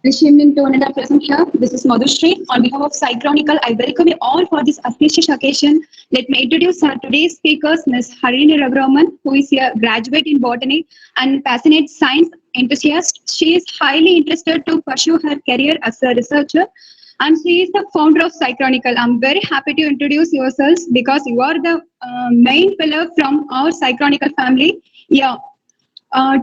Good evening to another present here. This is Madhushri. On behalf of Psychronicle, I welcome you all for this auspicious occasion. Let me introduce our today's speakers, Ms. Harini Raghuraman, who is a graduate in botany and passionate science enthusiast. She is highly interested to pursue her career as a researcher, and she is the founder of Psychronicle. I'm very happy to introduce yourselves because you are the main pillar from our Psychronicle family. Yeah,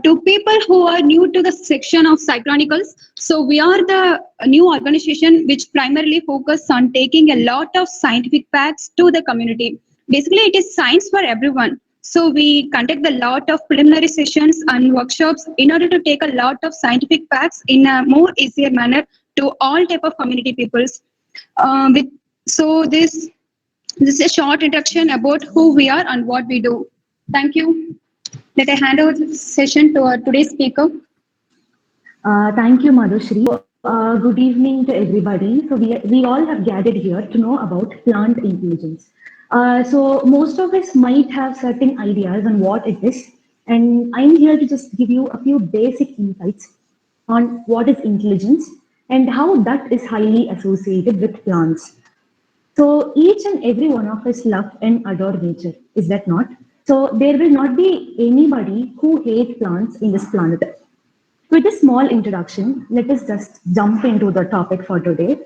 to people who are new to the section of Psychronicles, so we are the new organization which primarily focus on taking a lot of scientific facts to the community. Basically, it is science for everyone. So we conduct a lot of preliminary sessions and workshops in order to take a lot of scientific facts in a more easier manner to all type of community peoples. With, so this is a short introduction about who we are and what we do. Thank you. Let I hand over the session to our today's speaker. Thank you, Madhushri. Good evening to everybody. So we all have gathered here to know about plant intelligence. So most of us might have certain ideas on what it is, and I'm here to just give you a few basic insights on what is intelligence and how that is highly associated with plants. So each and every one of us love and adore nature, is that not? So there will not be anybody who hates plants in this planet. With a small introduction, let us just jump into the topic for today.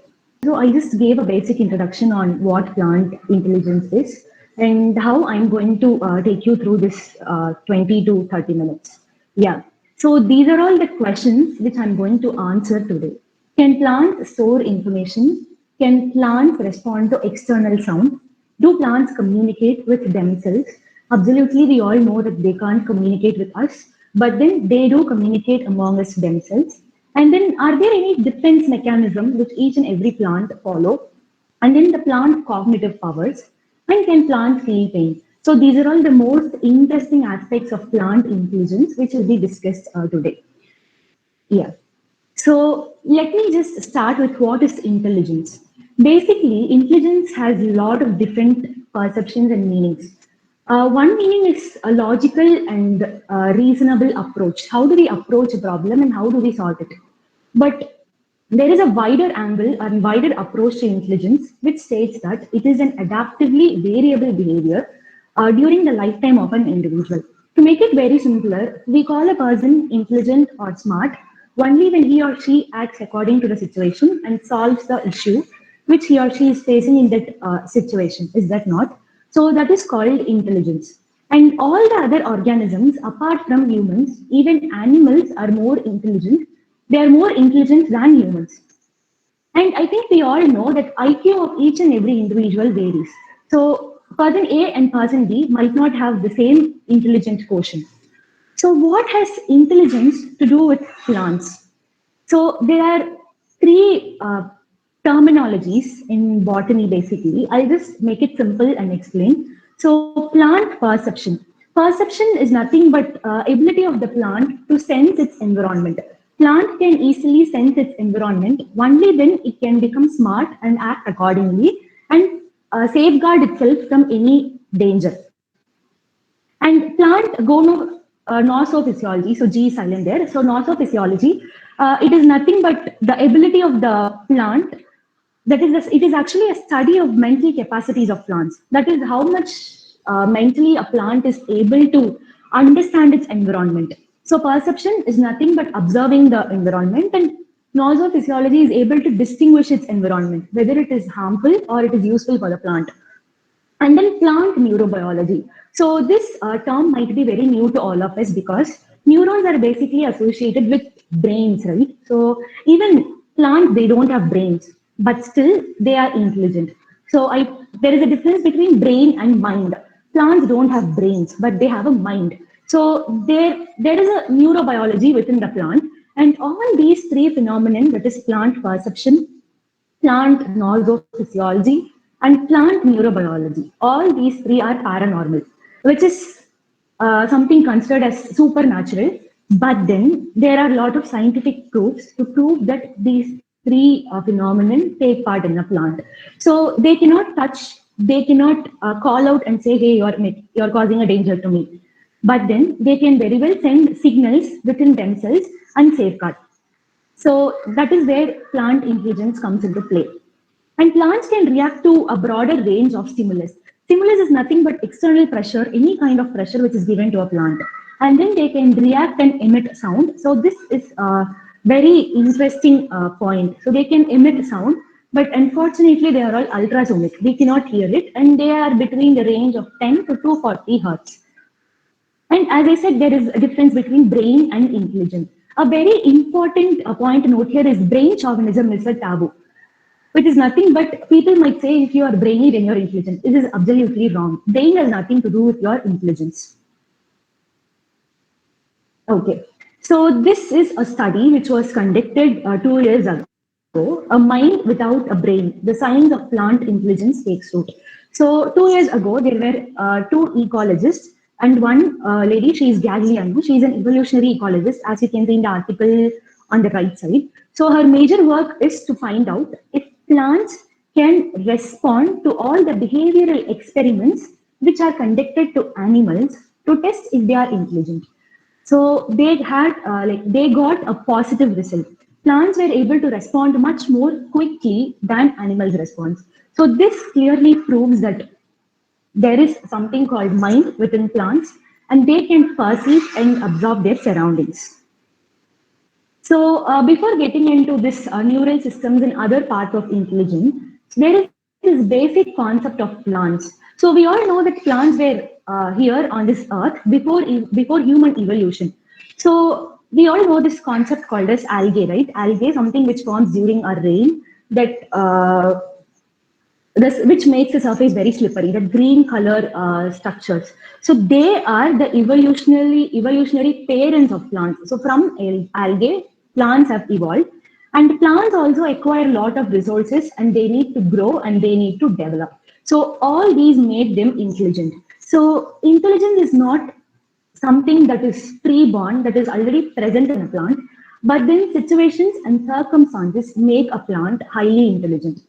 So I just gave a basic introduction on what plant intelligence is and how I'm going to take you through this 20 to 30 minutes. Yeah. So these are all the questions which I'm going to answer today. Can plants store information? Can plants respond to external sound? Do plants communicate with themselves? Absolutely, we all know that they can't communicate with us, but then they do communicate among us themselves. And then, are there any defense mechanism which each and every plant follow? And then the plant cognitive powers, and can plant feel pain? So these are all the most interesting aspects of plant intelligence, which will be discussed today. Yeah. So let me just start with what is intelligence. Basically, intelligence has a lot of different perceptions and meanings. One meaning is a logical and reasonable approach. How do we approach a problem and how do we solve it? But there is a wider angle and wider approach to intelligence, which states that it is an adaptively variable behavior during the lifetime of an individual. To make it very simpler, we call a person intelligent or smart only when he or she acts according to the situation and solves the issue which he or she is facing in that situation. Is that not? So that is called intelligence. And all the other organisms, apart from humans, even animals are more intelligent. They are more intelligent than humans. And I think we all know that IQ of each and every individual varies. So person A and person B might not have the same intelligent quotient. So what has intelligence to do with plants? So there are three terminologies in botany basically. I'll just make it simple and explain. So plant perception. Perception is nothing but ability of the plant to sense its environment. Plant can easily sense its environment. Only then it can become smart and act accordingly and safeguard itself from any danger. And plant nosophysiology, so G is silent there. So nosophysiology, it is nothing but the ability of the plant. It is actually a study of mental capacities of plants. That is how much mentally a plant is able to understand its environment. So perception is nothing but observing the environment, and nosophysiology is able to distinguish its environment, whether it is harmful or it is useful for the plant. And then plant neurobiology. So this term might be very new to all of us because neurons are basically associated with brains, right? So even plants, they don't have brains, but still they are intelligent. So there is a difference between brain and mind. Plants don't have brains, but they have a mind. So there is a neurobiology within the plant, and all these three phenomena, that is plant perception, plant nosophysiology, and plant neurobiology. All these three are paranormal, which is something considered as supernatural. But then there are a lot of scientific proofs to prove that these three phenomena take part in a plant. So they cannot touch, they cannot call out and say, hey, you're causing a danger to me. But then they can very well send signals within themselves and safeguard. So that is where plant intelligence comes into play. And plants can react to a broader range of stimulus. Stimulus is nothing but external pressure, any kind of pressure which is given to a plant. And then they can react and emit sound. So this is a very interesting point. So they can emit sound, but unfortunately they are all ultrasonic. We cannot hear it, and they are between the range of 10 to 240 hertz. And as I said, there is a difference between brain and intelligence. A very important point to note here is brain chauvinism is a taboo, which is nothing but people might say if you are brainy, then you're intelligent. This is absolutely wrong. Brain has nothing to do with your intelligence. Okay, so this is a study which was conducted 2 years ago. A mind without a brain, the science of plant intelligence takes root. So 2 years ago, there were two ecologists and one lady, she is Gagliano. She is an evolutionary ecologist, as you can see in the article on the right side. So her major work is to find out if plants can respond to all the behavioral experiments which are conducted to animals to test if they are intelligent. So they had they got a positive result. Plants were able to respond much more quickly than animals respond. So this clearly proves that there is something called mind within plants, and they can perceive and absorb their surroundings. So before getting into this neural systems and other parts of intelligence, there is this basic concept of plants. So we all know that plants were here on this earth before human evolution. So we all know this concept called as algae, right? Algae, something which forms during a rain that which makes the surface very slippery, the green color structures. So they are the evolutionary parents of plants. So from algae, plants have evolved, and plants also acquire a lot of resources, and they need to grow and they need to develop. So all these made them intelligent. So intelligence is not something that is pre-born, that is already present in a plant, but then situations and circumstances make a plant highly intelligent.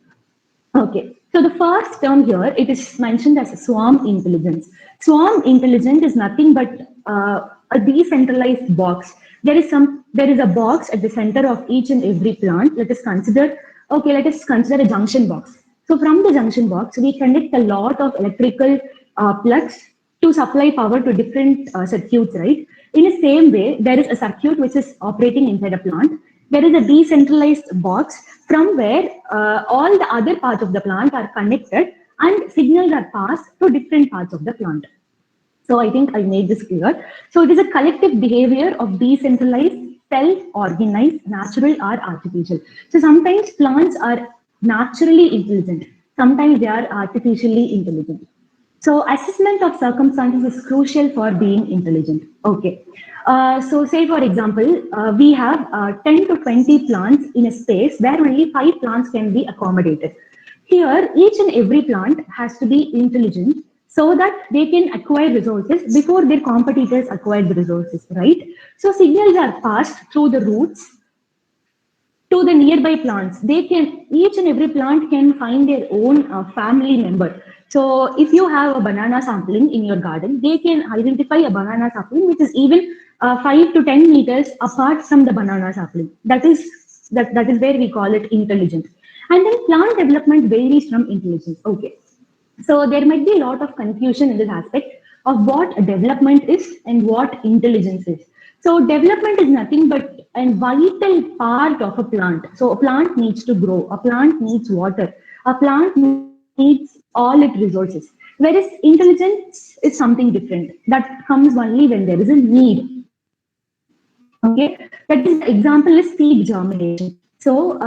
Okay, so the first term here, it is mentioned as swarm intelligence. Swarm intelligence is nothing but a decentralized box. There is a box at the center of each and every plant. Let us consider a junction box. So from the junction box, we connect a lot of electrical plugs to supply power to different circuits, right? In the same way, there is a circuit which is operating inside a plant. There is a decentralized box from where all the other parts of the plant are connected and signals are passed to different parts of the plant. So I think I made this clear. So it is a collective behavior of decentralized, self-organized, natural or artificial. So sometimes plants are naturally intelligent. Sometimes they are artificially intelligent. So assessment of circumstances is crucial for being intelligent. Okay. So say for example, we have 10 to 20 plants in a space where only 5 plants can be accommodated. Here, each and every plant has to be intelligent so that they can acquire resources before their competitors acquire the resources, right? So signals are passed through the roots to the nearby plants. Each and every plant can find their own family member. So if you have a banana sapling in your garden, they can identify a banana sapling which is even 5 to 10 meters apart from the banana sapling. That is where we call it intelligent. And then plant development varies from intelligence. Okay. So there might be a lot of confusion in this aspect of what development is and what intelligence is. So development is nothing but a vital part of a plant. So a plant needs to grow, a plant needs water, a plant needs all its resources. Whereas intelligence is something different that comes only when there is a need. Okay, that is the example is seed germination. So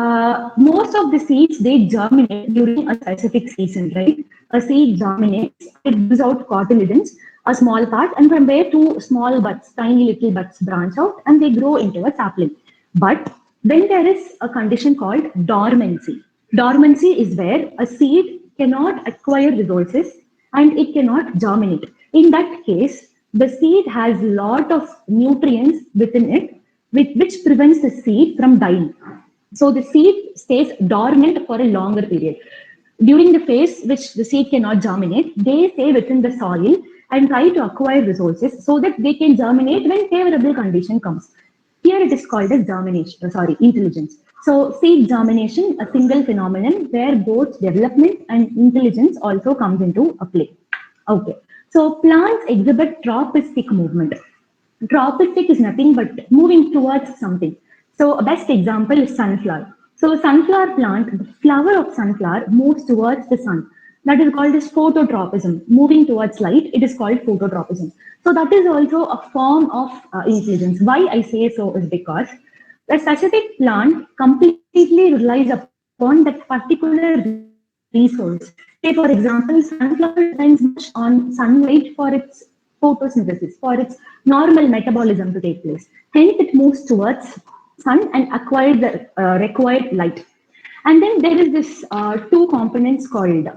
most of the seeds, they germinate during a specific season, right? A seed germinates, it gives out cotyledons, a small part, and from where two small buds, tiny little buds branch out and they grow into a sapling. But then there is a condition called dormancy. Dormancy is where a seed cannot acquire resources and it cannot germinate. In that case, the seed has a lot of nutrients within it, which prevents the seed from dying. So the seed stays dormant for a longer period. During the phase which the seed cannot germinate, they stay within the soil and try to acquire resources so that they can germinate when favorable condition comes. Here it is called as intelligence. So seed germination, a single phenomenon where both development and intelligence also comes into a play. Okay. So plants exhibit tropistic movement. Tropistic is nothing but moving towards something. So a best example is sunflower. So sunflower plant, the flower of sunflower moves towards the sun. That is called as phototropism. Moving towards light, it is called phototropism. So that is also a form of intelligence. Why I say so is because a specific plant completely relies upon that particular resource. Say, for example, sunflower depends much on sunlight for its photosynthesis, for its normal metabolism to take place. Hence, it moves towards sun and acquires the required light. And then there is this two components called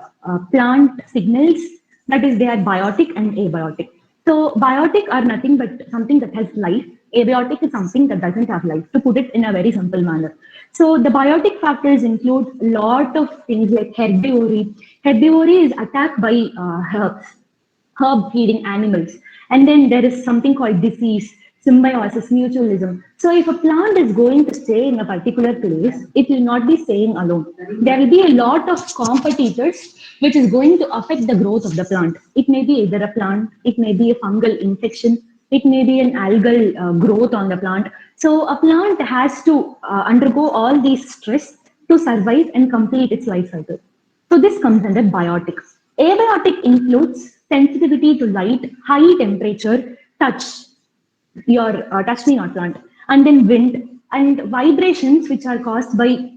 plant signals, that is, they are biotic and abiotic. So biotic are nothing but something that has life. Abiotic is something that doesn't have life, to put it in a very simple manner. So the biotic factors include a lot of things like herbivory. Herbivory is attacked by herbs, herb feeding animals. And then there is something called disease, symbiosis, mutualism. So if a plant is going to stay in a particular place, it will not be staying alone. There will be a lot of competitors which is going to affect the growth of the plant. It may be either a plant, it may be a fungal infection, it may be an algal growth on the plant. So a plant has to undergo all these stress to survive and complete its life cycle. So this comes under biotic. Abiotic includes sensitivity to light, high temperature, touch, your touch me not plant, and then wind and vibrations which are caused by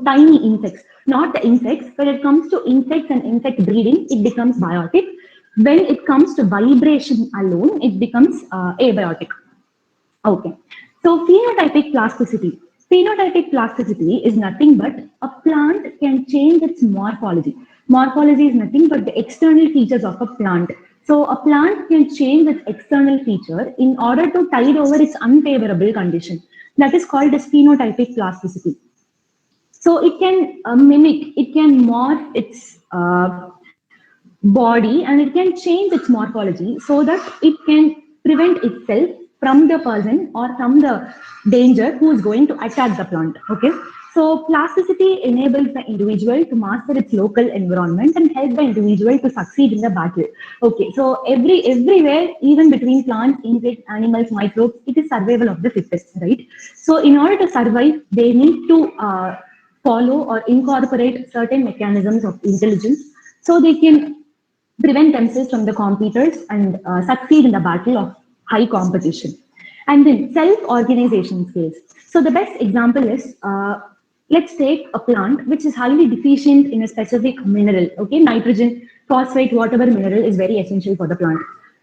tiny insects. Not the insects, when it comes to insects and insect breeding, it becomes biotic. When it comes to vibration alone, it becomes abiotic. Okay. So phenotypic plasticity. Phenotypic plasticity is nothing but a plant can change its morphology. Morphology is nothing but the external features of a plant. So a plant can change its external feature in order to tide over its unfavorable condition. That is called as phenotypic plasticity. So it can mimic, it can morph its body and it can change its morphology so that it can prevent itself from the person or from the danger who is going to attack the plant. Okay. So plasticity enables the individual to master its local environment and help the individual to succeed in the battle. Okay. So everywhere, even between plants, insects, animals, microbes, it is survival of the fittest, right? So in order to survive, they need to follow or incorporate certain mechanisms of intelligence so they can prevent themselves from the competitors and succeed in the battle of high competition. And then self-organization skills. So the best example is, let's take a plant which is highly deficient in a specific mineral, okay? Nitrogen, phosphate, whatever mineral is very essential for the plant.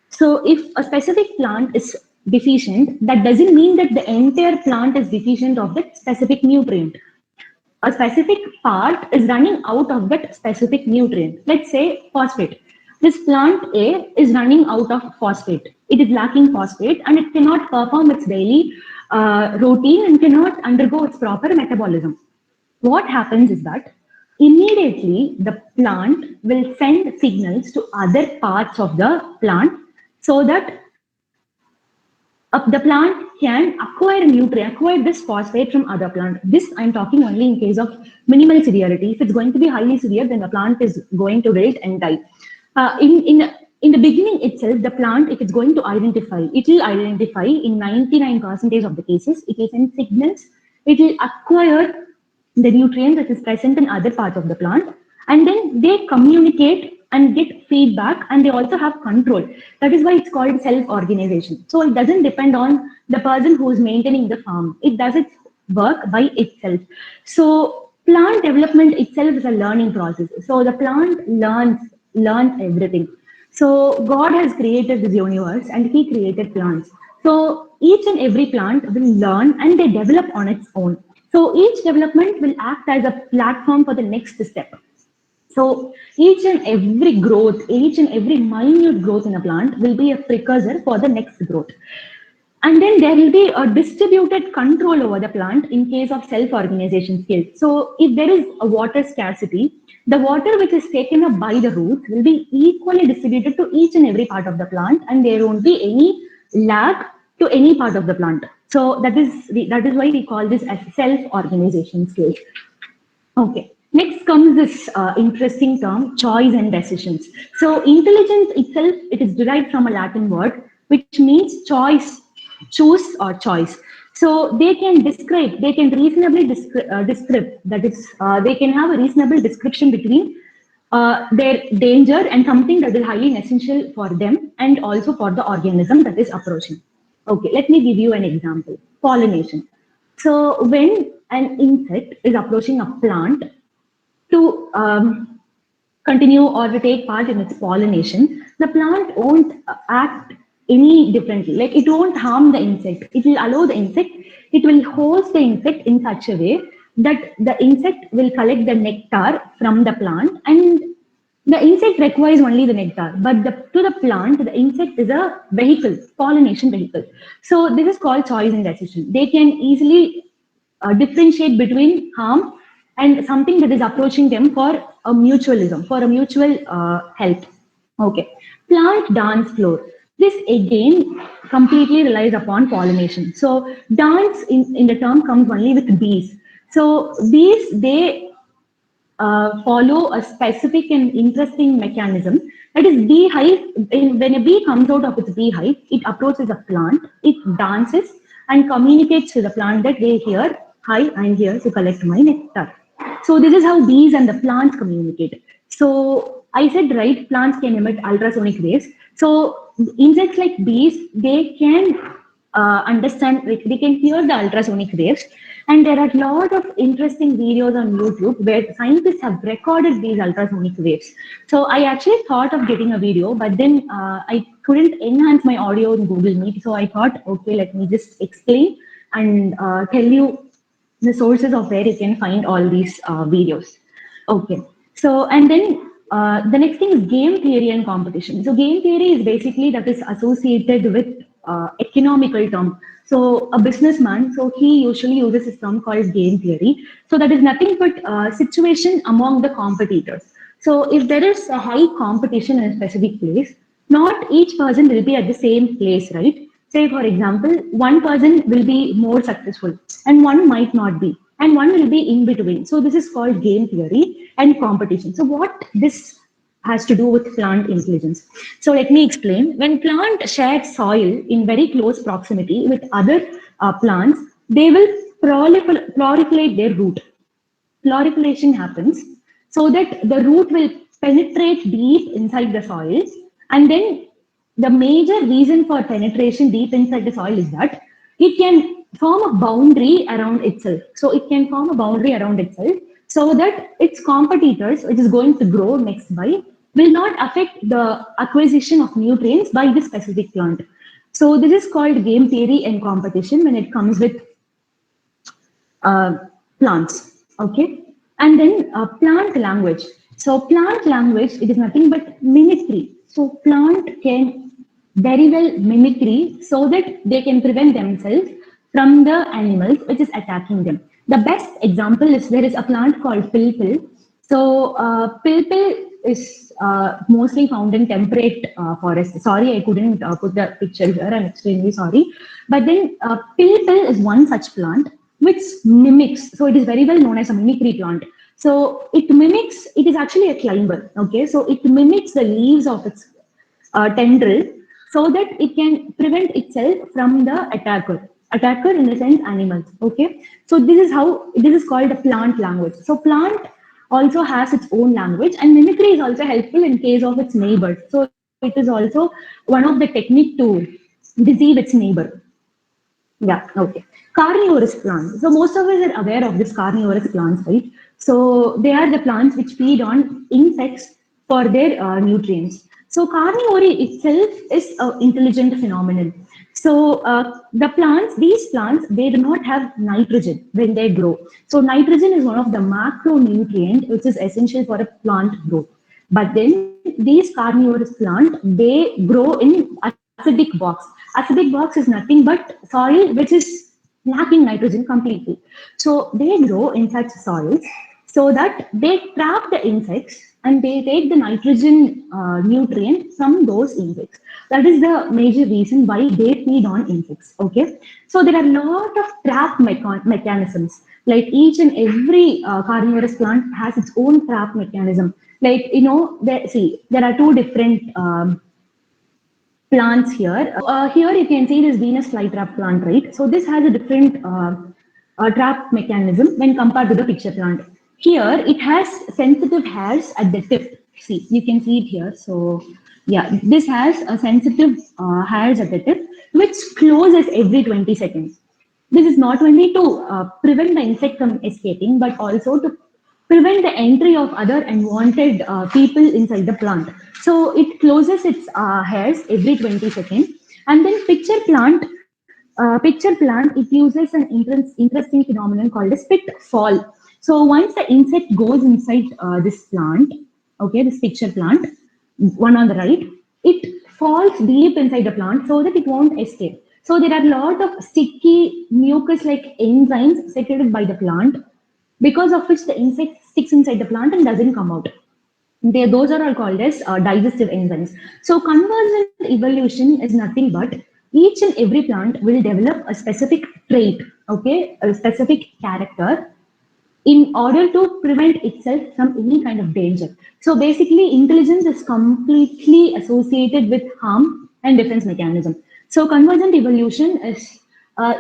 So if a specific plant is deficient, that doesn't mean that the entire plant is deficient of that specific nutrient. A specific part is running out of that specific nutrient. Let's say phosphate. This plant A is running out of phosphate. It is lacking phosphate and it cannot perform its daily routine and cannot undergo its proper metabolism. What happens is that immediately the plant will send signals to other parts of the plant so that the plant can acquire this phosphate from other plant. This I'm talking only in case of minimal severity. If it's going to be highly severe, then the plant is going to wilt and die. In the beginning itself, the plant, if it's going to identify, it will identify in 99% of the cases. It will send signals. It will acquire the nutrients that is present in other parts of the plant, and then they communicate and get feedback, and they also have control. That is why it's called self-organization. So it doesn't depend on the person who is maintaining the farm. It does its work by itself. So plant development itself is a learning process. So the plant learns everything. So God has created this universe and he created plants. So each and every plant will learn and they develop on its own. So each development will act as a platform for the next step. So each and every growth, each and every minute growth in a plant will be a precursor for the next growth. And then there will be a distributed control over the plant in case of self-organization skills. So if there is a water scarcity, the water which is taken up by the roots will be equally distributed to each and every part of the plant, and there won't be any lag to any part of the plant. So that is why we call this as self-organization skills. Okay. Next comes this interesting term, choice and decisions. So intelligence itself, it is derived from a Latin word, which means choice, choose or choice. So they can reasonably describe, that is, they can have a reasonable description between their danger and something that is highly essential for them and also for the organism that is approaching. Okay, let me give you an example. Pollination. So when an insect is approaching a plant to continue or to take part in its pollination, the plant won't act any differently. Like it won't harm the insect. It will allow the insect, it will host the insect in such a way that the insect will collect the nectar from the plant, and the insect requires only the nectar, but to the plant, the insect is a vehicle, pollination vehicle. So this is called choice and decision. They can easily differentiate between harm and something that is approaching them for a mutualism, for a mutual help. Okay. Plant dance floor. This again completely relies upon pollination. So dance in the term comes only with bees. So bees, they follow a specific and interesting mechanism. That is, beehive. When a bee comes out of its beehive, it approaches a plant, it dances and communicates to the plant that they hear, hi, I'm here to collect my nectar. So this is how bees and the plants communicate. So I said right, plants can emit ultrasonic rays. So insects like bees, they can understand, like they can hear the ultrasonic waves. And there are a lot of interesting videos on YouTube where scientists have recorded these ultrasonic waves. So I actually thought of getting a video, but then I couldn't enhance my audio in Google Meet. So I thought, okay, let me just explain and tell you the sources of where you can find all these videos. Okay. So, and then the next thing is game theory and competition. So, game theory is basically that is associated with economical term. So, a businessman, so he usually uses a term called game theory. So, that is nothing but situation among the competitors. So, if there is a high competition in a specific place, not each person will be at the same place, right? Say, for example, one person will be more successful and one might not be, and one will be in between. So this is called game theory and competition. So what this has to do with plant intelligence. So let me explain. When plant share soil in very close proximity with other plants, they will proliferate their root. Proliferation happens so that the root will penetrate deep inside the soil, and then the major reason for penetration deep inside the soil is that it can form a boundary around itself. So it can form a boundary around itself so that its competitors, which is going to grow next by, will not affect the acquisition of nutrients by this specific plant. So this is called game theory and competition when it comes with uh, plants. Okay, and then plant language. So plant language, it is nothing but mimicry. So plant can very well mimicry so that they can prevent themselves from the animals which is attacking them. The best example is there is a plant called pilpil. So pilpil is mostly found in temperate forest. Sorry, I couldn't put the picture here. I'm extremely sorry. But then pilpil is one such plant which mimics. So it is very well known as a mimicry plant. So it mimics. It is actually a climber. Okay, so it mimics the leaves of its tendril so that it can prevent itself from the attacker. Attacker in the sense animals. Okay, so this is called a plant language. So plant also has its own language, and mimicry is also helpful in case of its neighbors. So it is also one of the technique to deceive its neighbor. Yeah, okay. Carnivorous plants. So most of us are aware of this carnivorous plants, right? So they are the plants which feed on insects for their nutrients. So carnivory itself is an intelligent phenomenon. So these plants, they do not have nitrogen when they grow. So nitrogen is one of the macronutrient which is essential for a plant growth. But then these carnivorous plants, they grow in acidic box. Acidic box is nothing but soil which is lacking nitrogen completely. So they grow in such soils so that they trap the insects and they take the nitrogen nutrient from those insects. That is the major reason why they feed on insects. Okay, so there are a lot of trap mechanisms. Like each and every carnivorous plant has its own trap mechanism. Like there are two different plants here. Here you can see this Venus flytrap plant, right? So this has a different trap mechanism when compared to the picture plant. Here it has sensitive hairs at the tip. See, you can see it here. So yeah, this has a sensitive hairs at the tip, which closes every 20 seconds. This is not only to prevent the insect from escaping, but also to prevent the entry of other unwanted people inside the plant. So it closes its hairs every 20 seconds. And then picture plant, it uses an interesting phenomenon called a spit fall. So once the insect goes inside this plant, okay, this picture plant, one on the right, it falls deep inside the plant so that it won't escape. So there are a lot of sticky mucus-like enzymes secreted by the plant, because of which the insect sticks inside the plant and doesn't come out. Those are all called as digestive enzymes. So convergent evolution is nothing but each and every plant will develop a specific trait, okay, a specific character in order to prevent itself from any kind of danger. So basically, intelligence is completely associated with harm and defense mechanism. So convergent evolution is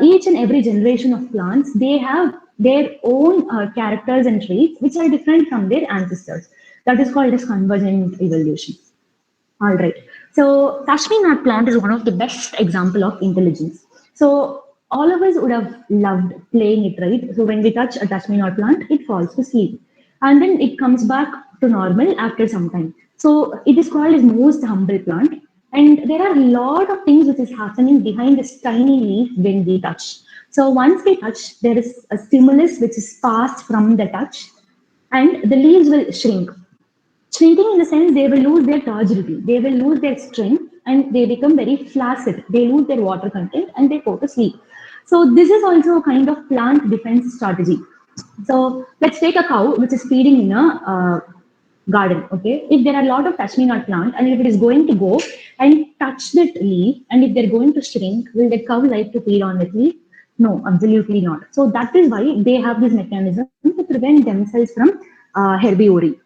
each and every generation of plants, they have their own characters and traits which are different from their ancestors. That is called as convergent evolution. All right. So Kashmir nut plant is one of the best example of intelligence. So all of us would have loved playing it, right? So when we touch a Kashmir nut plant, it falls to sleep, and then it comes back to normal after some time. So it is called as most humble plant, and there are a lot of things which is happening behind this tiny leaf when we touch. So once we touch, there is a stimulus which is passed from the touch, and the leaves will shrink. Shrinking in the sense they will lose their turgidity, they will lose their strength, and they become very flaccid. They lose their water content and they go to sleep. So this is also a kind of plant defense strategy. So let's take a cow which is feeding in a garden. Okay, if there are a lot of Kashmir nut plant and if it is going to go and touch that leaf, and if they're going to shrink, will the cow like to feed on that leaf? No, absolutely not. So that is why they have this mechanism to prevent themselves from herbivory.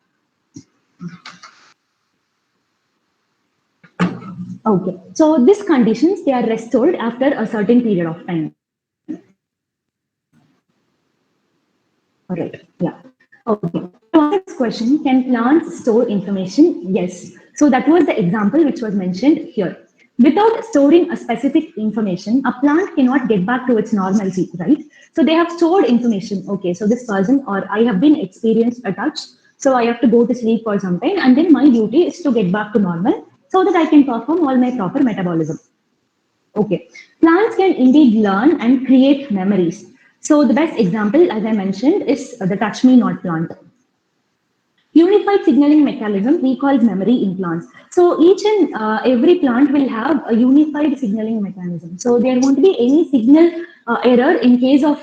Okay, so these conditions, they are restored after a certain period of time. All right, yeah. Okay, so next question, can plants store information? Yes. So that was the example which was mentioned here. Without storing a specific information, a plant cannot get back to its normalcy, right? So they have stored information. Okay, so this person, or I have been experienced a touch, so I have to go to sleep for some time, and then my duty is to get back to normal so that I can perform all my proper metabolism. Okay, plants can indeed learn and create memories. So the best example, as I mentioned, is the touch me not plant. Unified signaling mechanism recalls memory in plants. So each and every plant will have a unified signaling mechanism. So there won't be any signal error in case of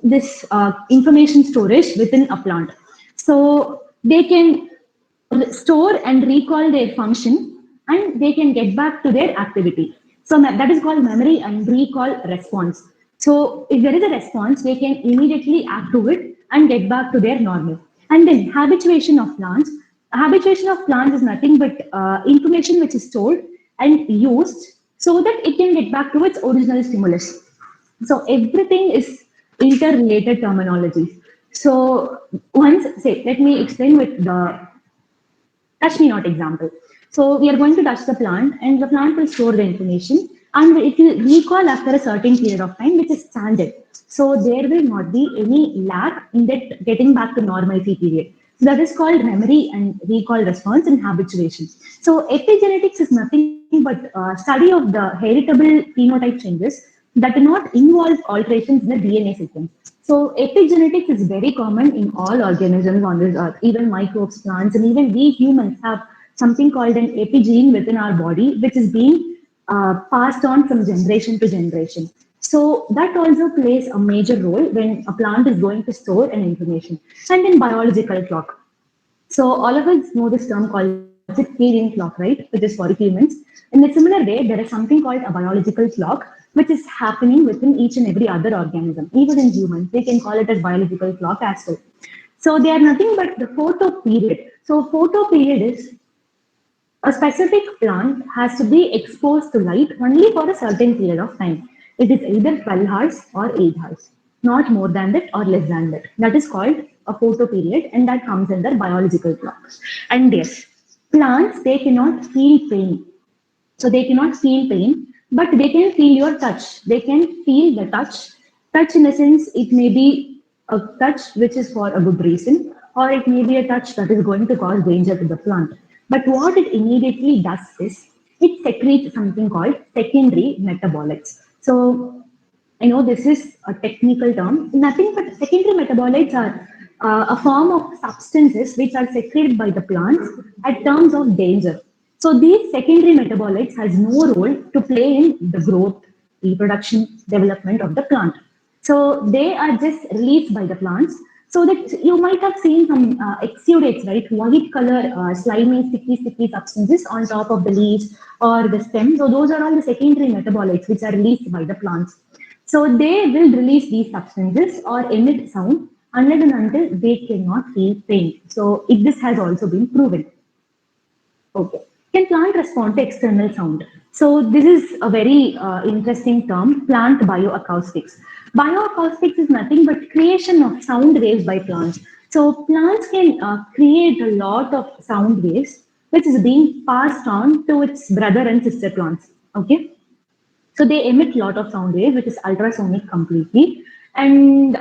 this information storage within a plant. So they can store and recall their function, and they can get back to their activity. So that is called memory and recall response. So if there is a response, they can immediately act to it and get back to their normal. And then habituation of plants. Habituation of plants is nothing but information which is stored and used so that it can get back to its original stimulus. So everything is interrelated terminology. So once, say, let me explain with the touch me not example. So we are going to touch the plant, and the plant will store the information, and it will recall after a certain period of time, which is standard. So there will not be any lack in that getting back to normalcy period. So that is called memory and recall response and habituation. So epigenetics is nothing but study of the heritable phenotype changes that do not involve alterations in the DNA sequence. So epigenetics is very common in all organisms on this earth, even microbes, plants, and even we humans have something called an epigene within our body, which is being passed on from generation to generation. So that also plays a major role when a plant is going to store an information. And then biological clock. So all of us know this term called circadian clock, right? Which is for humans. In a similar way, there is something called a biological clock, which is happening within each and every other organism, even in humans. They can call it as biological clock as well. So they are nothing but the photo period. So photo period is a specific plant has to be exposed to light only for a certain period of time. It is either 12 hours or 8 hours, not more than that or less than that. That is called a photo period and that comes under biological clocks. And yes, plants, they cannot feel pain. So they cannot feel pain, but they can feel your touch. They can feel the touch. Touch in a sense, it may be a touch which is for a good reason, or it may be a touch that is going to cause danger to the plant. But what it immediately does is it secretes something called secondary metabolites. So I know this is a technical term. Nothing but secondary metabolites are a form of substances which are secreted by the plants at terms of danger. So these secondary metabolites has no role to play in the growth, reproduction, development of the plant. So they are just released by the plants. So that you might have seen some exudates, right? White color, slimy, sticky substances on top of the leaves or the stem. So those are all the secondary metabolites which are released by the plants. So they will release these substances or emit sound unless and until they cannot feel pain. So this has also been proven. Okay. Can plant respond to external sound? So this is a very interesting term, plant bioacoustics. Bioacoustics is nothing but creation of sound waves by plants. So plants can create a lot of sound waves, which is being passed on to its brother and sister plants. Okay. So they emit a lot of sound waves, which is ultrasonic completely. And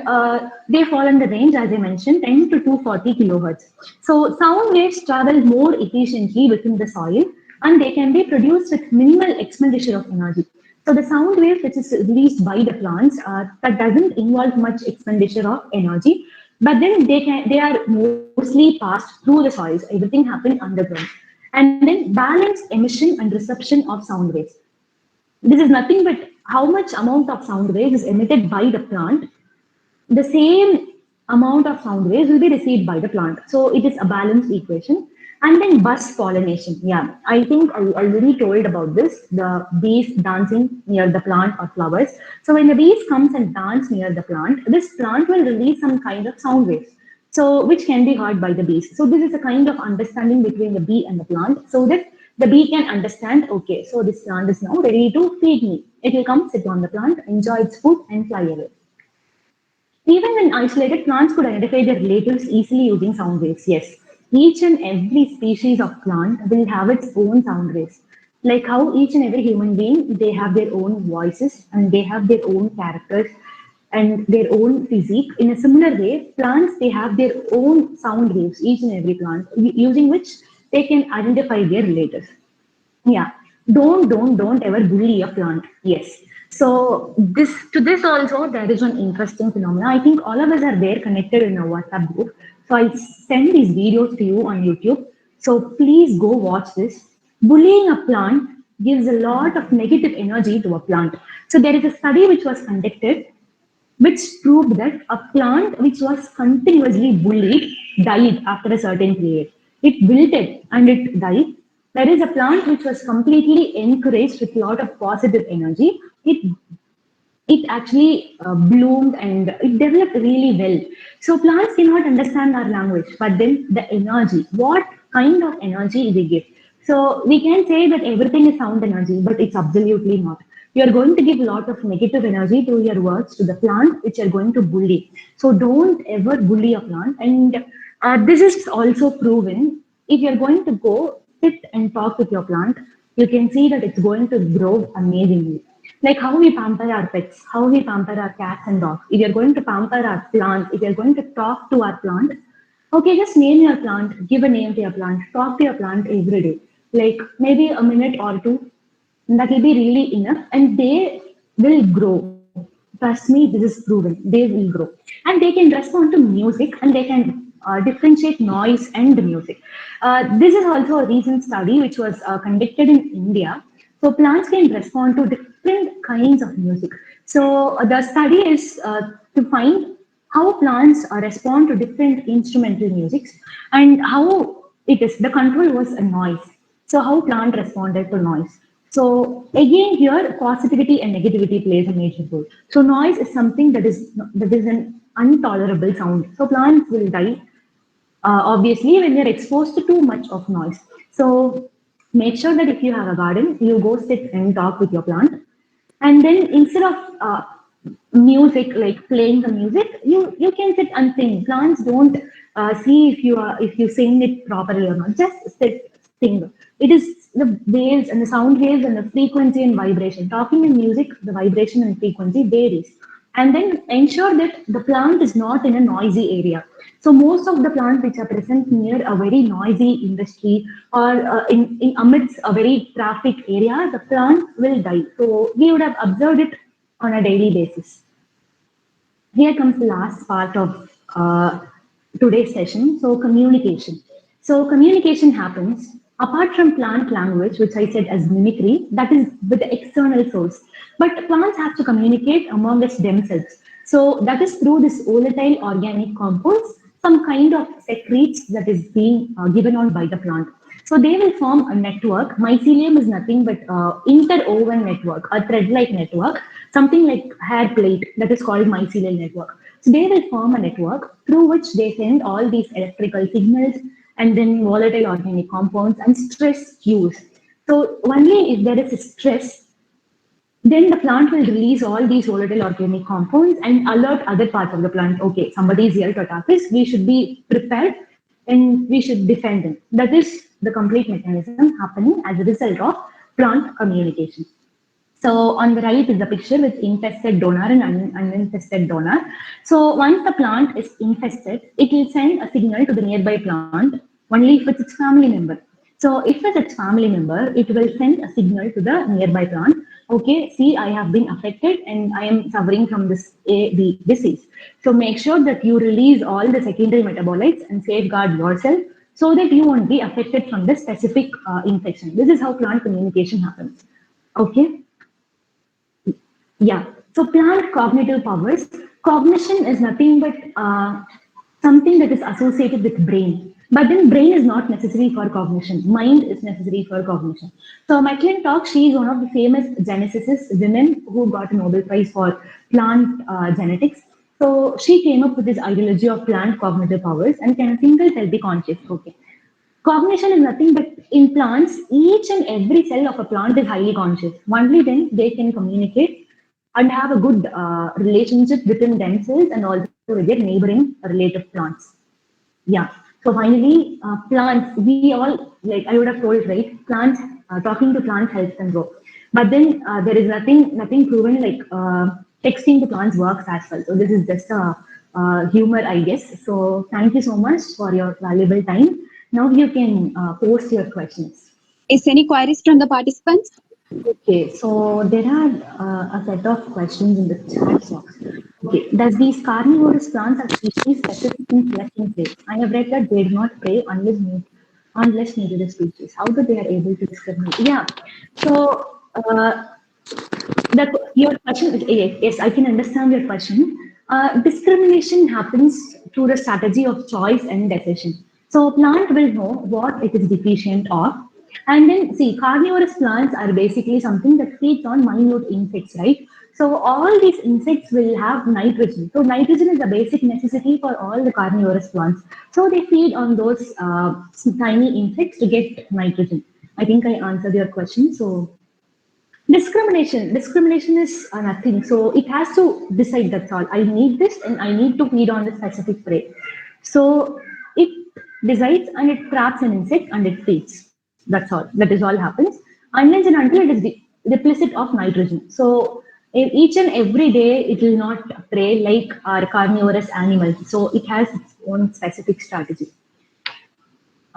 they fall in the range, as I mentioned, 10 to 240 kilohertz. So sound waves travel more efficiently within the soil and they can be produced with minimal expenditure of energy. So the sound wave which is released by the plants that doesn't involve much expenditure of energy, but then they are mostly passed through the soils. Everything happens underground. And then balance emission and reception of sound waves. This is nothing but how much amount of sound waves is emitted by the plant. The same amount of sound waves will be received by the plant. So it is a balanced equation. And then bus pollination. Yeah, I think I already told about this, the bees dancing near the plant or flowers. So when the bees comes and dance near the plant, this plant will release some kind of sound waves. So which can be heard by the bees. So this is a kind of understanding between the bee and the plant so that the bee can understand, okay, so this plant is now ready to feed me. It will come sit on the plant, enjoy its food and fly away. Even when isolated, plants could identify their relatives easily using sound waves. Yes, each and every species of plant will have its own sound waves. Like how each and every human being, they have their own voices and they have their own characters and their own physique. In a similar way, plants, they have their own sound waves, each and every plant, using which they can identify their relatives. Yeah, don't ever bully a plant. Yes. So this also there is an interesting phenomenon. I think all of us are there connected in a WhatsApp group. So I'll send these videos to you on YouTube. So please go watch this. Bullying a plant gives a lot of negative energy to a plant. So there is a study which was conducted which proved that a plant which was continuously bullied died after a certain period. It wilted and it died. Whereas a plant which was completely encouraged with a lot of positive energy, it actually bloomed and it developed really well. So plants cannot understand our language, but then the energy, what kind of energy they give. So we can say that everything is sound energy, but it's absolutely not. You are going to give a lot of negative energy to your words to the plant, which you're going to bully. So don't ever bully a plant. And this is also proven. If you're going to go sit and talk with your plant, you can see that it's going to grow amazingly. Like how we pamper our pets, how we pamper our cats and dogs. If you're going to pamper our plant, if you're going to talk to our plant, okay, just name your plant, give a name to your plant, talk to your plant every day, like maybe a minute or two. That will be really enough, and they will grow. Trust me, this is proven. They will grow, and they can respond to music, and they can differentiate noise and music. This is also a recent study which was conducted in India. So plants can respond to different kinds of music. So the study is to find how plants respond to different instrumental musics and how it is. The control was a noise. So how plant responded to noise. So again here positivity and negativity plays a major role. So noise is something that is an intolerable sound. So plants will die obviously when you're exposed to too much of noise. So make sure that if you have a garden, you go sit and talk with your plant. And then instead of music, like playing the music, you can sit and sing. Plants don't see if you sing it properly or not. Just sit, sing. It is the waves and the sound waves and the frequency and vibration. Talking in music, the vibration and frequency varies. And then ensure that the plant is not in a noisy area. So most of the plants which are present near a very noisy industry or in amidst a very traffic area, the plant will die. So we would have observed it on a daily basis. Here comes the last part of today's session. So communication. So communication happens apart from plant language, which I said as mimicry, that is with the external source. But plants have to communicate amongst themselves. So that is through this volatile organic compounds, some kind of secretes that is being given out by the plant. So they will form a network. Mycelium is nothing but interwoven network, a thread-like network, something like hair plate that is called mycelial network. So they will form a network through which they send all these electrical signals and then volatile organic compounds and stress cues. So only if there is a stress, then the plant will release all these volatile organic compounds and alert other parts of the plant. Okay, somebody is here to attack us. We should be prepared and we should defend them. That is the complete mechanism happening as a result of plant communication. So on the right is the picture with infested donor and uninfested donor. So once the plant is infested, it will send a signal to the nearby plant only if it's its family member. So if it's its family member, it will send a signal to the nearby plant. Okay, see, I have been affected and I am suffering from this the disease. So make sure that you release all the secondary metabolites and safeguard yourself so that you won't be affected from this specific infection. This is how plant communication happens. Okay. Yeah. So plant cognitive powers. Cognition is nothing but something that is associated with brain. But then brain is not necessary for cognition. Mind is necessary for cognition. So McClintock, she is one of the famous geneticists, women who got a Nobel Prize for plant genetics. So she came up with this ideology of plant cognitive powers and can a single cell be conscious? Okay. Cognition is nothing but in plants, each and every cell of a plant is highly conscious. Only then they can communicate and have a good relationship within themselves and also with their neighboring relative plants. Yeah. So finally, plants, we all, like I would have told, right, plants, talking to plants helps them grow. But then there is nothing proven like texting to plants works as well. So this is just a humor, I guess. So thank you so much for your valuable time. Now you can post your questions. Is any queries from the participants? Okay, so there are a set of questions in the chat box. Okay, does these carnivorous plants are species specific in collecting prey? I have read that they do not prey unless needed as species. How do they are able to discriminate? Yeah, so that your question is yes, I can understand your question. Discrimination happens through the strategy of choice and decision. So plant will know what it is deficient of. And then see, carnivorous plants are basically something that feeds on minute insects, right? So all these insects will have nitrogen. So nitrogen is a basic necessity for all the carnivorous plants. So they feed on those tiny insects to get nitrogen. I think I answered your question. So discrimination is nothing. So it has to decide, that's all. I need this and I need to feed on the specific prey. So it decides and it traps an insect and it feeds. That's all. That is all happens. Unless and until it is the deficit of nitrogen. So each and every day it will not prey like our carnivorous animals. So it has its own specific strategy.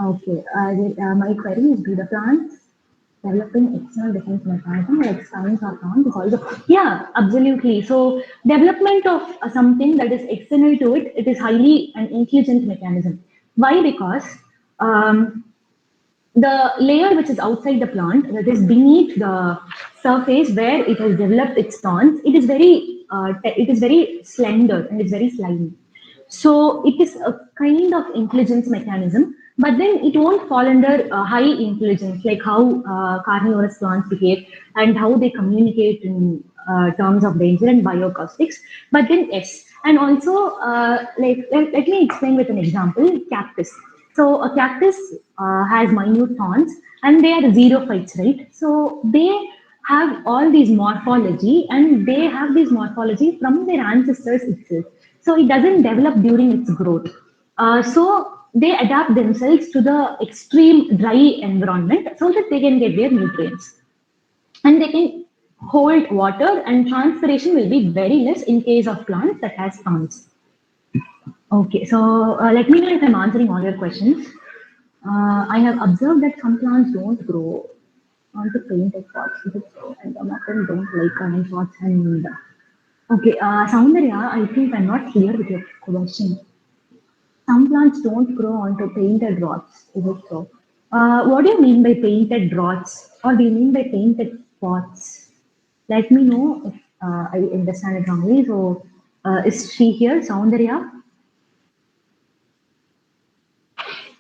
Okay. My query is, do the plants developing external defense mechanism like science or not is also, yeah, absolutely. So development of something that is external to it is highly an intelligent mechanism. Why? Because the layer which is outside the plant, that is beneath the surface where it has developed its thorns, it is very slender and it's very slimy. So it is a kind of intelligence mechanism, but then it won't fall under high intelligence, like how carnivorous plants behave and how they communicate in terms of danger and bioacoustics. But then yes, and also let me explain with an example. Cactus. So a cactus has minute thorns and they are xerophytes, right? So they have all these morphology and they have this morphology from their ancestors itself. So it doesn't develop during its growth. So they adapt themselves to the extreme dry environment so that they can get their nutrients. And they can hold water and transpiration will be very less in case of plants that has thorns. Okay, so let me know if I'm answering all your questions. I have observed that some plants don't grow onto painted pots. Is it so? And some of them don't like current pots. And okay, Soundarya, I think I'm not clear with your question. Some plants don't grow onto painted rods. Is it so? What do you mean by painted rods, or do you mean by painted pots? Let me know if I understand it wrongly. So, is she here, Soundarya?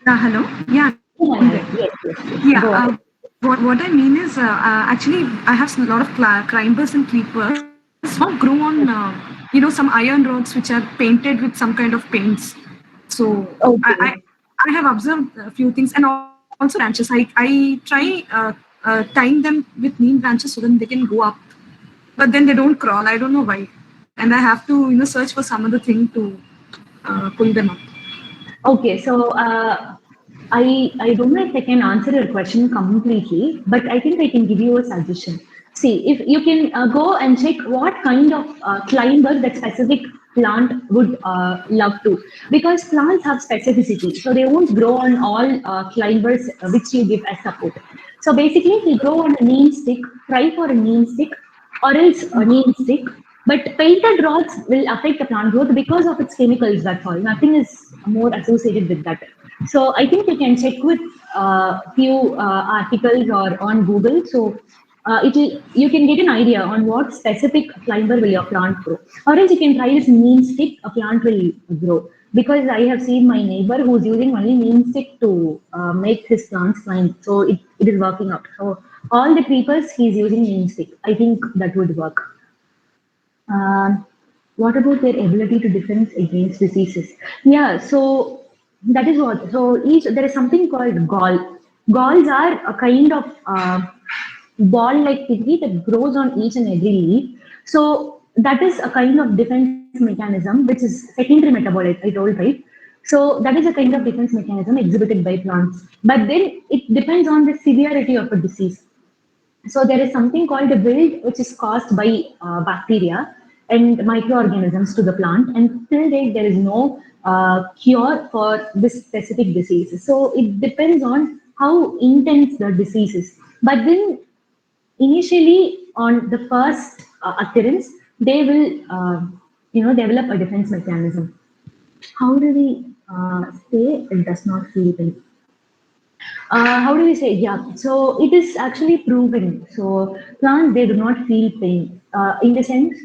Hello. Yeah, I'm there. Yes, yes, yes. Yeah. Go ahead. What I mean is, actually, I have a lot of climbers and creepers who grow on, some iron rods which are painted with some kind of paints. So Okay. I have observed a few things, and also branches. I try tying them with neem branches so that they can go up, but then they don't crawl. I don't know why, and I have to search for some other thing to pull them up. Okay, so I don't know if I can answer your question completely, but I think I can give you a suggestion. See, if you can go and check what kind of climber that specific plant would love to, because plants have specificity, so they won't grow on all climbers which you give as support. So basically, if you grow on a neem stick, try for a neem stick or else a neem stick. But painted rods will affect the plant growth because of its chemicals. That's all. Nothing is more associated with that. So I think you can check with few articles or on Google. So you can get an idea on what specific climber will your plant grow. Or else you can try this neem stick. A plant will grow. Because I have seen my neighbor who's using only neem stick to make his plants climb. So it is working out. So all the creepers he's using neem stick. I think that would work. What about their ability to defend against diseases? Yeah, so that is what. So each there is something called gall. Galls are a kind of ball-like thingy that grows on each and every leaf. So that is a kind of defense mechanism, which is secondary metabolite. I told right. So that is a kind of defense mechanism exhibited by plants. But then it depends on the severity of a disease. So there is something called a wilt, which is caused by bacteria and microorganisms to the plant, and till date there is no cure for this specific disease. So it depends on how intense the disease is. But then initially on the first occurrence, they will develop a defense mechanism. How do we say it does not feel pain? How do we say? Yeah, so it is actually proven. So plants they do not feel pain. In the sense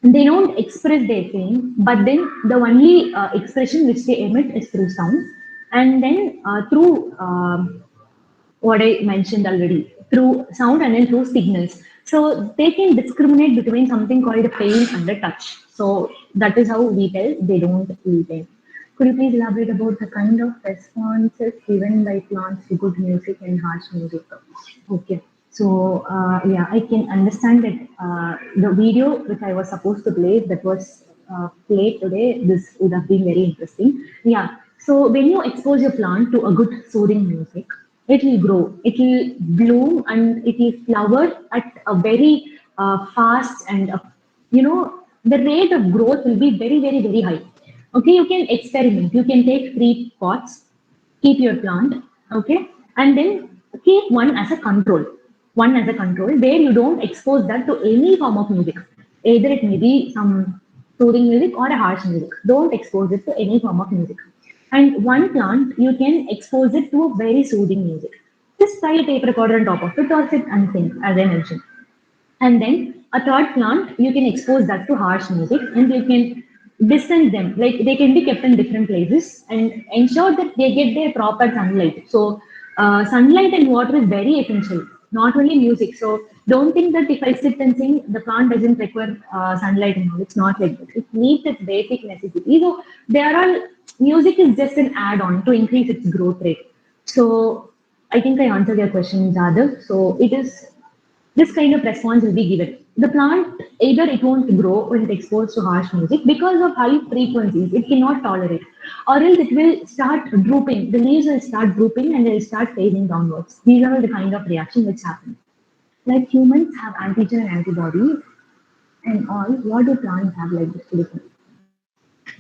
they don't express their pain, but then the only expression which they emit is through sound, and then through what I mentioned already, through sound and then through signals. So they can discriminate between something called a pain and a touch. So that is how we tell they don't feel pain. Could you please elaborate about the kind of responses given by plants to good music and harsh music? Okay. So yeah, I can understand that the video which I was supposed to play that was played today, this would have been very interesting. Yeah. So when you expose your plant to a good soothing music, it will grow, it will bloom, and it will flower at a very fast and the rate of growth will be very, very, very high. Okay, you can experiment. You can take 3 pots, keep your plant, okay, and then keep one as a control. One as a control where you don't expose that to any form of music. Either it may be some soothing music or a harsh music. Don't expose it to any form of music. And one plant, you can expose it to a very soothing music. Just try a tape recorder on top of it or sit and sing, as I mentioned. And then a third plant, you can expose that to harsh music and you can distance them. Like they can be kept in different places and ensure that they get their proper sunlight. So sunlight and water is very essential, not only music. So don't think that if I sit and sing, the plant doesn't require sunlight and all. It's not like that. It needs its basic necessity. So there are, music is just an add-on to increase its growth rate. So I think I answered your question, Jadav. So it is, this kind of response will be given. The plant, either it won't grow when it's exposed to harsh music because of high frequencies, it cannot tolerate, or else it will start drooping. The leaves will start drooping and they'll start fading downwards. These are the kind of reaction which happen. Like humans have antigen and antibody and all, what do plants have like this? Different?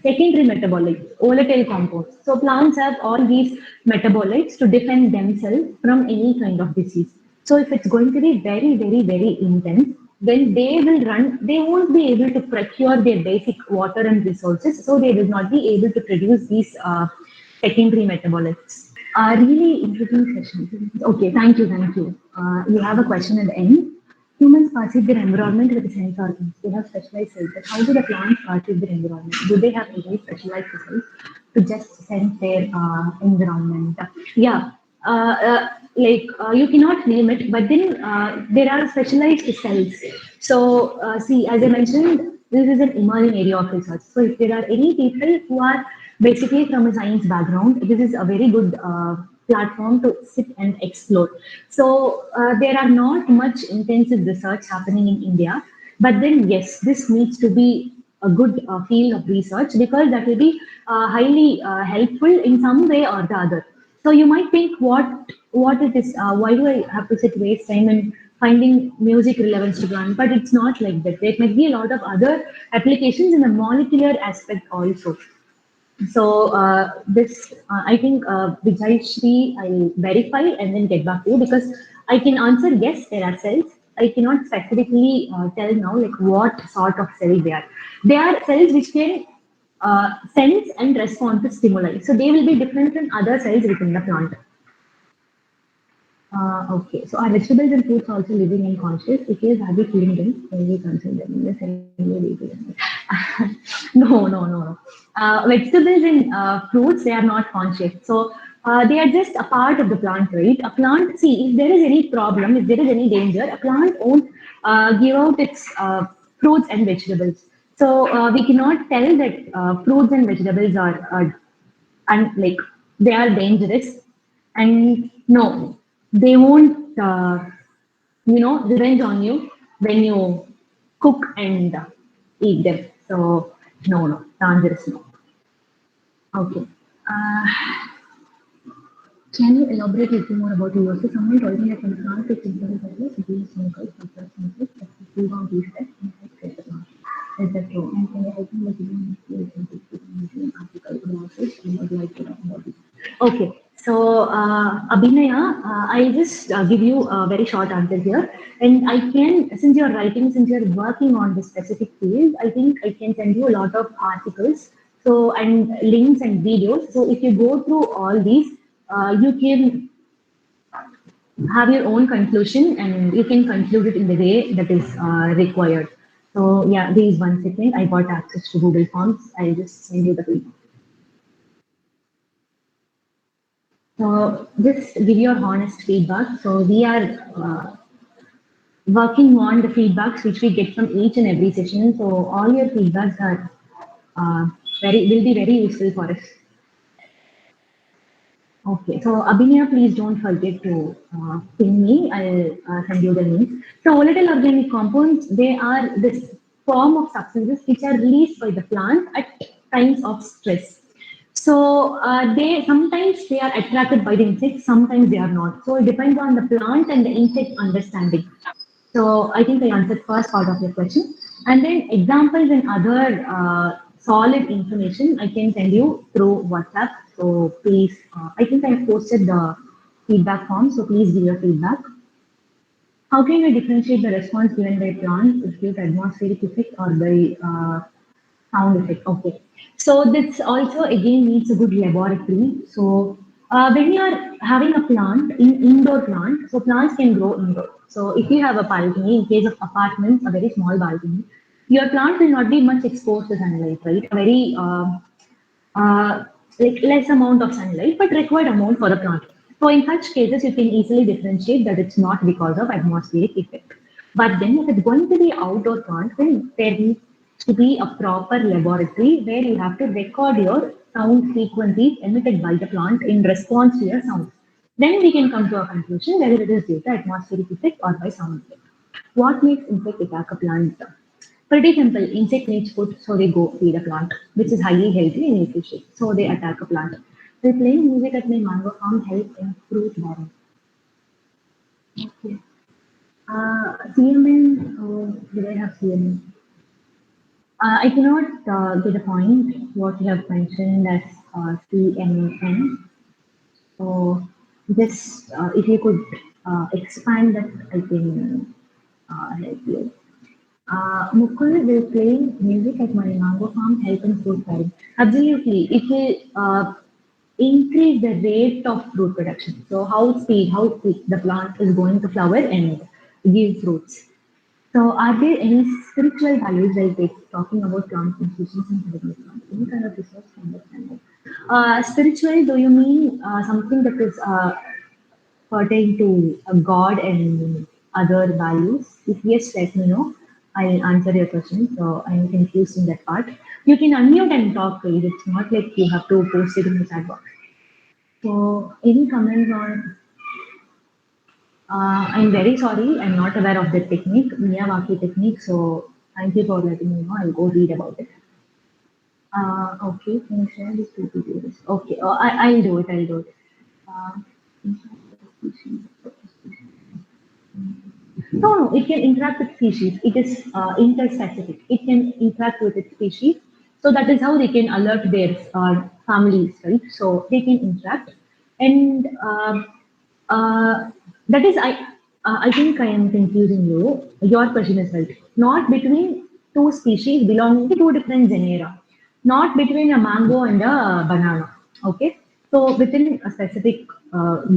Secondary metabolites, volatile compounds. So plants have all these metabolites to defend themselves from any kind of disease. So if it's going to be very, very, very intense, then they will run, they won't be able to procure their basic water and resources. So they will not be able to produce these secondary metabolites. Really interesting session. Okay, thank you, thank you. You have a question at the end. Humans perceive their environment with sense organs. They have specialized cells. But how do the plants perceive their environment? Do they have any specialized cells to just sense their environment? Yeah, you cannot name it, but then there are specialized cells. So see, as I mentioned, this is an emerging area of research. So if there are any people who are basically from a science background, this is a very good platform to sit and explore. So there are not much intensive research happening in India, but then yes, this needs to be a good field of research because that will be highly helpful in some way or the other. So you might think, what it is? Why do I have to sit waste time in finding music relevance to plant? But it's not like that. There might be a lot of other applications in the molecular aspect also. So I think Vijay Shri, I'll verify and then get back to you because I can answer yes, there are cells. I cannot specifically tell now like what sort of cells they are. They are cells which can sense and respond to stimuli. So they will be different from other cells within the plant. Okay, so are vegetables and fruits also living and conscious? If yes, are we feeding them? Can we consume them in the same way? No. Vegetables and fruits, they are not conscious. So they are just a part of the plant, right? A plant, see, if there is any problem, if there is any danger, a plant won't give out its fruits and vegetables. So we cannot tell that fruits and vegetables are and like they are dangerous. And no, they won't, revenge on you when you cook and eat them. So no, the answer is no. Okay. Can you elaborate a little more about yours? Someone told me that in France, it's important to be smokers, but we don't use that. Is that true? And can you help me with the article about this? I would like to talk about it. Okay. So, Abhinaya, I'll just give you a very short answer here. And I can, since you're working on this specific field, I think I can send you a lot of articles. So, and links and videos. So, if you go through all these, you can have your own conclusion and you can conclude it in the way that is required. So, yeah, please 1 second. I got access to Google Forms. I'll just send you the link. So just give your honest feedback. So we are working on the feedbacks which we get from each and every session. So all your feedbacks are will be very useful for us. Okay, so Abhinaya, please don't forget to ping me. I'll send you the link. So volatile organic compounds, they are this form of substances which are released by the plant at times of stress. So sometimes they are attracted by the insects, sometimes they are not. So it depends on the plant and the insect understanding. So I think I answered first part of your question. And then examples and other solid information I can send you through WhatsApp. So please, I think I have posted the feedback form. So please give your feedback. How can we differentiate the response given by plants if due to atmospheric effect or by Sound effect. Okay. So this also again needs a good laboratory. So when you are having a plant in indoor plant, so plants can grow indoor. So if you have a balcony, in case of apartments, a very small balcony, your plant will not be much exposed to sunlight, right? A very uh, like less amount of sunlight, but required amount for the plant. So in such cases, you can easily differentiate that it's not because of atmospheric effect. But then if it's going to be outdoor plant, then there needs to be a proper laboratory where you have to record your sound frequencies emitted by the plant in response to your sound. Then we can come to a conclusion whether it is due to atmospheric effect or by sound effect. What makes insect attack a plant? Pretty simple. Insect needs food, so they go feed a plant, which is highly healthy and nutritious. So they attack a plant. Will playing music at my mango farm help in fruit bearing? Okay. CMN, did I have CMN? I cannot get a point what you have mentioned as CMN. So just if you could expand that, I can help you. Mukul will play music at my mango farm, help in fruit bearing. Absolutely, it will increase the rate of fruit production. So how quick the plant is going to flower and give fruits. So are there any spiritual values like this, talking about plant institutions and medicinal plants? Any kind of research to understand that? Spiritual, do you mean something that is pertain to a God and other values? If yes, let me know. I'll answer your question. So I'm confused in that part. You can unmute and talk, please. It's not like you have to post it in the chat box. So any comments on? I'm very sorry. I'm not aware of the technique, Miyawaki technique. So thank you for letting me know. I'll go read about it. Okay, can you share this two videos? Okay, I'll do it. I'll do it. Uh, no, it can interact with species. It is interspecific. It can interact with its species. So that is how they can alert their families, right? So they can interact. And that is, I think I am confusing you. Your question is right. Not between two species belonging to two different genera. Not between a mango and a banana. Okay? So within a specific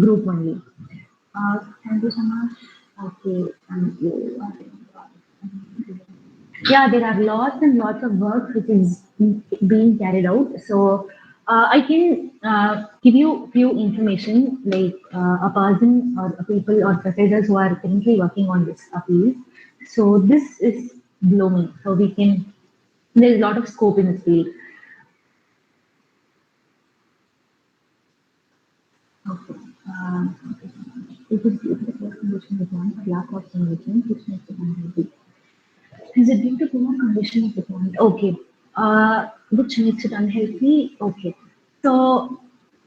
group only. Thank you so much. Okay, thank you. Yeah, there are lots and lots of work which is being carried out. So I can give you few information like a person or a people or professors who are currently working on this appeal. So this is blooming. So we can, there's a lot of scope in this field. Okay. It is due to the poor condition of the plant or lack of stimulation which makes it unhealthy. Is it due to poor condition of the plant? Okay. Which makes it unhealthy? Okay. So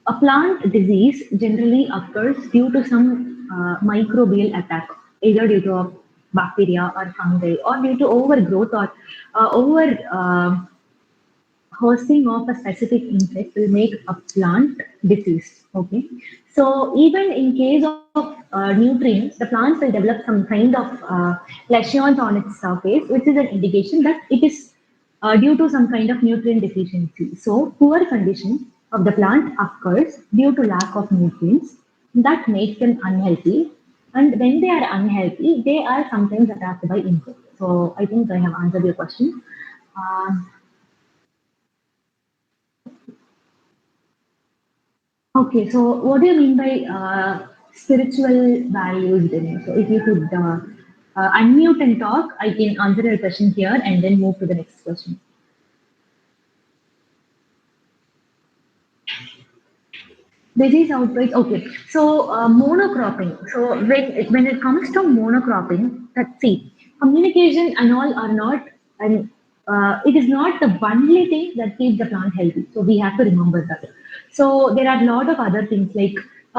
a plant disease generally occurs due to some microbial attack, either due to a bacteria or fungi, or due to overgrowth or over hosting of a specific insect will make a plant diseased. Okay, so even in case of nutrients, the plants will develop some kind of lesions on its surface, which is an indication that it is due to some kind of nutrient deficiency. So poor condition of the plant occurs due to lack of nutrients that makes them unhealthy. And when they are unhealthy, they are sometimes attacked by insects. So I think I have answered your question. Uh, Okay, so what do you mean by spiritual values then? So if you could unmute and talk, I can answer your question here and then move to the next question. Disease outbreak. Okay, so monocropping. So when it comes to monocropping, let's see, communication and all are not, and it is not the only thing that keeps the plant healthy. So we have to remember that. So there are a lot of other things like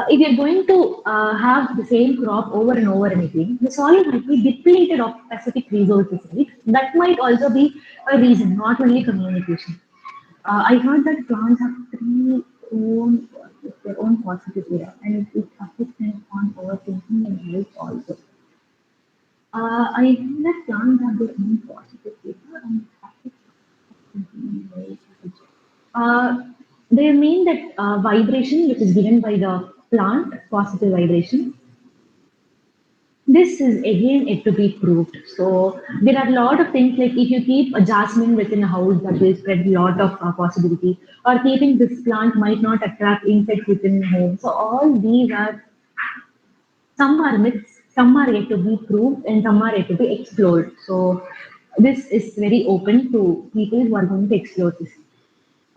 if you're going to have the same crop over and over and again, the soil might be depleted of specific resources, right? That might also be a reason, not only communication. I heard that plants have three own their own positive era, and it affects them on overthinking and health also. I heard that plants have their own positive era and it affects They mean that vibration which is given by the plant, positive vibration, this is again yet to be proved. So there are a lot of things like if you keep a jasmine within a house, that will spread a lot of possibility. Or keeping this plant might not attract insects within home. So all these are, some are myths, some are yet to be proved, and some are yet to be explored. So this is very open to people who are going to explore this.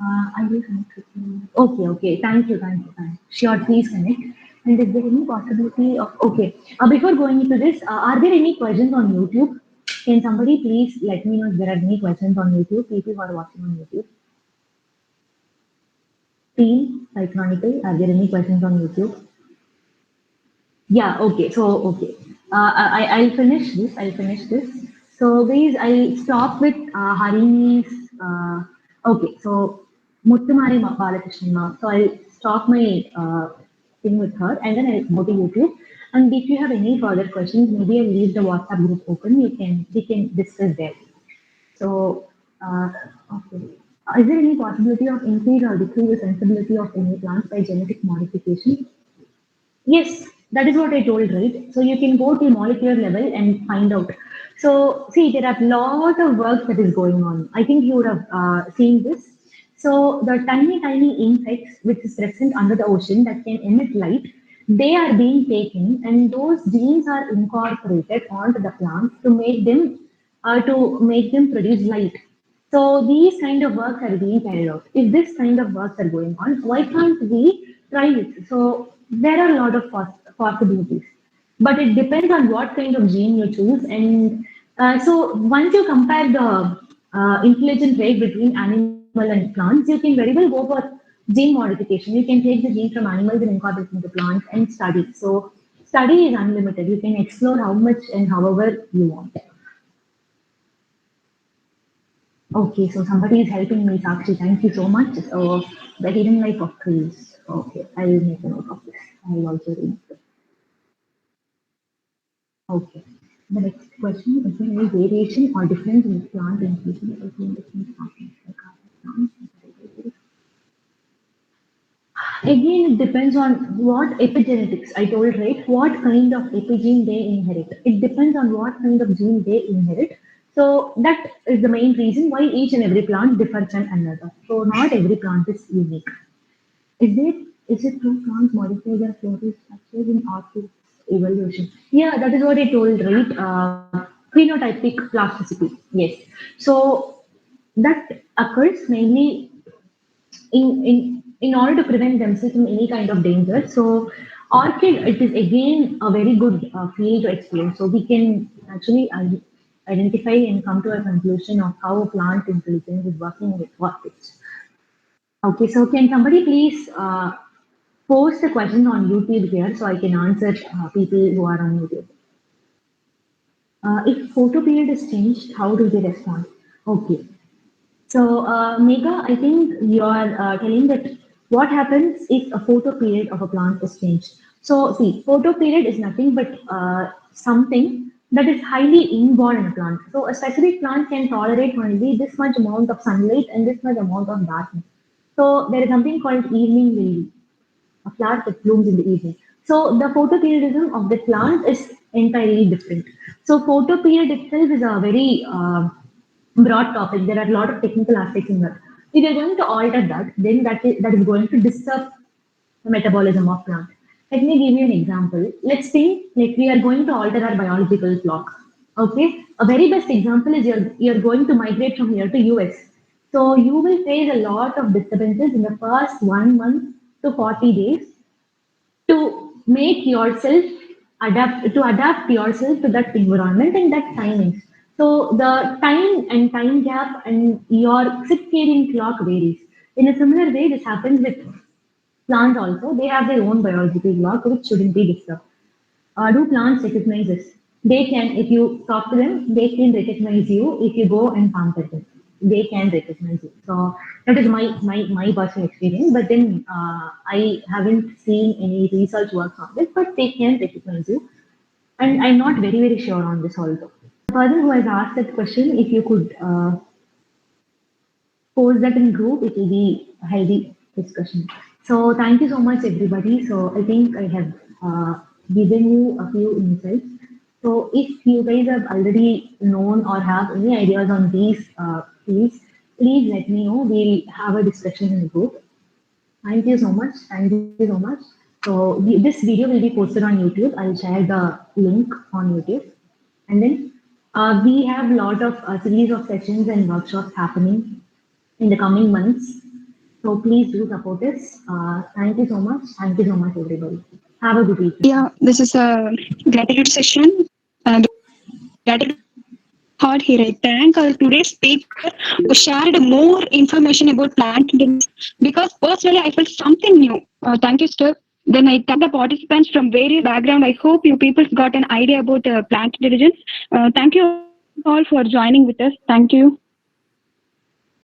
I will connect with you. Okay, okay. Thank you, thank you, thank you. Sure, please connect. And is there any possibility of, okay. Before going into this, are there any questions on YouTube? Can somebody please let me know if there are any questions on YouTube, people who are watching on YouTube? Team, Chronicle, are there any questions on YouTube? Yeah, okay. So, okay. I'll finish this. I'll finish this. So, guys, I'll stop with Harini's. Okay, so Muttumari Balakrishnan Ma. So, I'll stop my thing with her and then I'll go to YouTube. And if you have any further questions, maybe I'll leave the WhatsApp group open. We can discuss there. So, okay. Is there any possibility of increase or decrease the sensibility of any plants by genetic modification? Yes, that is what I told, right? So you can go to molecular level and find out. So see, there are a lot of work that is going on. I think you would have seen this. So the tiny, tiny insects which is present under the ocean that can emit light, they are being taken and those genes are incorporated onto the plants to make them produce light. So these kind of works are being carried out. If this kind of works are going on, why can't we try it? So there are a lot of possibilities, but it depends on what kind of gene you choose. And so once you compare the intelligence rate between animal and plants, you can very well go for gene modification. You can take the gene from animals and incorporate it into plants and study. So study is unlimited. You can explore how much and however you want. Okay, so somebody is helping me, Sakshi. Thank you so much. So the hidden life of trees. Okay, I will make a note of this. I will also read this. Okay. The next question is there any variation or difference in plant inclusion between different species like other plants? Again, it depends on what epigenetics I told, right? What kind of epigene they inherit. It depends on what kind of gene they inherit. So that is the main reason why each and every plant differs from another. So not every plant is unique. Is it true plants modify their floral structures in order evolution? Yeah, that is what I told, right? Phenotypic plasticity. Yes. So that occurs mainly in order to prevent themselves from any kind of danger. So orchid, it is again a very good field to explore. So we can actually identify and come to a conclusion of how a plant intelligence is working with orchids. Okay, so can somebody please post the question on YouTube here so I can answer people who are on YouTube. If photo period is changed, how do they respond? Okay. So, Megha, I think you are telling that what happens if a photo period of a plant is changed. So, see, photo period is nothing but something that is highly inborn in a plant. So, a specific plant can tolerate only this much amount of sunlight and this much amount of darkness. So, there is something called evening lily, a flower that blooms in the evening. So, the photoperiodism of the plant is entirely different. So, photoperiod itself is a very broad topic. There are a lot of technical aspects in that. If you're going to alter that, then that is going to disturb the metabolism of plant. Let me give you an example. Let's think like we are going to alter our biological clock. Okay, a very best example is you're going to migrate from here to US. So you will face a lot of disturbances in the first 1 month to 40 days to make yourself adapt yourself to that environment and that timings. So the time gap and your circadian clock varies. In a similar way, this happens with plants also. They have their own biological clock which shouldn't be disturbed. Do plants recognize this? They can, if you talk to them, they can recognize you if you go and pamper them. They can recognize you. So that is my personal experience. But then I haven't seen any research work on this, but they can recognize you. And I'm not very sure on this also. The person who has asked that question, if you could post that in group. It will be a healthy discussion. So thank you so much, everybody. So I think I have given you a few insights. So if you guys have already known or have any ideas on these fields, please let me know. We'll have a discussion in the group. Thank you so much. Thank you so much. So this video will be posted on YouTube. I'll share the link on YouTube. And then we have a lot of series of sessions and workshops happening in the coming months. So please do support us. Thank you so much. Thank you so much, everybody. Have a good evening. Yeah, this is a gratitude session. Gratitude heart here. I thank our today's speaker who shared more information about plant intelligence because personally I felt something new. Thank you, sir. Then I thank the participants from various background. I hope you people got an idea about plant intelligence. Thank you all for joining with us. Thank you.